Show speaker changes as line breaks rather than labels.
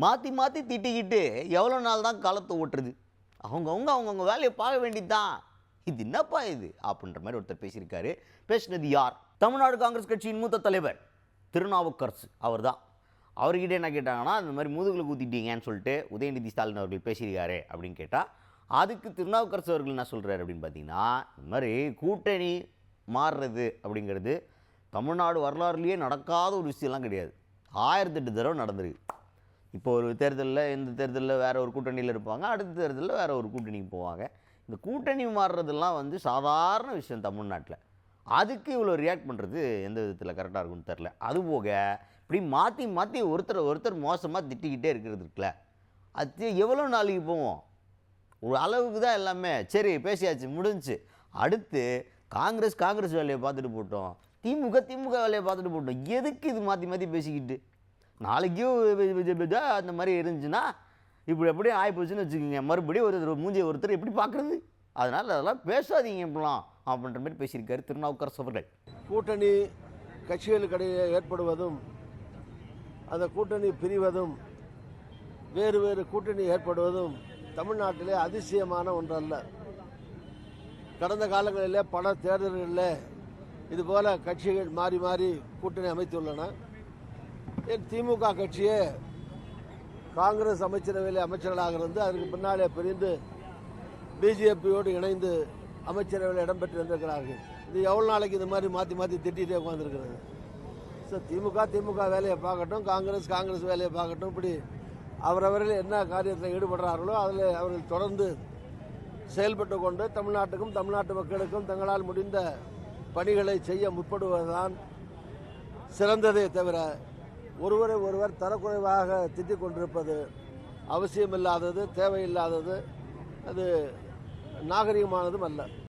மாற்றி மாற்றி திட்டிக்கிட்டு எவ்வளோ நாள் தான் காலத்தை ஓட்டுறது? அவங்கவுங்க வேலையை பார்க்க வேண்டியது தான். இது என்னப்பா இது அப்படின்ற மாதிரி ஒருத்தர் பேசியிருக்காரு. பேசினது யார்? தமிழ்நாடு காங்கிரஸ் கட்சியின் மூத்த தலைவர் திருநாவுக்கரசு அவர் தான். அவர்கிட்ட என்ன கேட்டாங்கன்னா, இந்த மாதிரி முதுகில் குத்திட்டீங்கன்னு சொல்லிட்டு உதயநிதி ஸ்டாலின் அவர்கள் பேசியிருக்காரு அப்படின்னு கேட்டால், அதுக்கு திருநாவுக்கரசு அவர்கள் என்ன சொல்கிறார் அப்படின்னு பார்த்தீங்கன்னா, இந்த மாதிரி கூட்டணி மாறுறது அப்படிங்கிறது தமிழ்நாடு வரலாறுலேயே நடக்காத ஒரு விஷயம்லாம் கிடையாது. 1008 தடவை நடந்திருக்கு. இப்போ ஒரு தேர்தலில், இந்த தேர்தலில் வேறு ஒரு கூட்டணியில் இருப்பாங்க, அடுத்த தேர்தலில் வேறு ஒரு கூட்டணிக்கு போவாங்க. இந்த கூட்டணி மாறுறதெல்லாம் வந்து சாதாரண விஷயம் தமிழ்நாட்டில். அதுக்கு இவ்வளோ ரியாக்ட் பண்ணுறது எந்த விதத்தில் கரெக்டாக இருக்குன்னு தெரில. அதுபோக இப்படி மாற்றி மாற்றி ஒருத்தர் மோசமாக திட்டிக்கிட்டே இருக்கிறது இருக்குல்ல, அது எவ்வளோ நாளைக்கு போவோம்? ஒரு அளவுக்கு தான் எல்லாமே. சரி, பேசியாச்சு, முடிஞ்சிச்சு. அடுத்து காங்கிரஸ் வேலையை பார்த்துட்டு போட்டோம், திமுக வேலையை பார்த்துட்டு போட்டோம். எதுக்கு இது மாற்றி மாற்றி பேசிக்கிட்டு? நாளைக்கும் அந்த மாதிரி இருந்துச்சுன்னா இப்படி எப்படியும் ஆகிப்போச்சுன்னு வச்சுக்கோங்க. மறுபடியும் ஒருத்தர் எப்படி பார்க்குறது? அதனால் அதெல்லாம் பேசாதீங்க இப்படிலாம் அப்படின்ற மாதிரி பேசியிருக்காரு திருநாவுக்கரசு அவர்கள்.
கூட்டணி கட்சிகளுக்கிடையே ஏற்படுவதும், அந்த கூட்டணி பிரிவதும், வேறு வேறு கூட்டணி ஏற்படுவதும் தமிழ்நாட்டிலே அதிசயமான ஒன்றல்ல. கடந்த காலங்களிலே பல தேர்தல்களில் இதுபோல கட்சிகள் மாறி மாறி கூட்டணி அமைத்துள்ளன. திமுக கட்சியே காங்கிரஸ் அமைச்சரவையில் அமைச்சர்களாக இருந்து அதற்கு பின்னாலே பிரிந்து பிஜேபியோடு இணைந்து அமைச்சரவையில் இடம்பெற்று வந்திருக்கிறார்கள். இது எவ்வளோ நாளைக்கு இந்த மாதிரி மாற்றி மாற்றி திட்டிகிட்டே உட்காந்துருக்கிறது? ஸோ திமுக வேலையை பார்க்கட்டும், காங்கிரஸ் வேலையை பார்க்கட்டும். இப்படி அவரவர்கள் என்ன காரியத்தில் ஈடுபடுறார்களோ அதில் அவர்கள் தொடர்ந்து செயல்பட்டு கொண்டு தமிழ்நாட்டுக்கும் தமிழ்நாட்டு மக்களுக்கும் தங்களால் முடிந்த பணிகளை செய்ய முற்படுவதுதான் சிறந்ததே தவிர ஒருவர் தரக்குறைவாக திட்டிக் கொண்டிருப்பது அவசியமில்லாதது, தேவையில்லாதது, அது நாகரிகமானதும் அல்ல.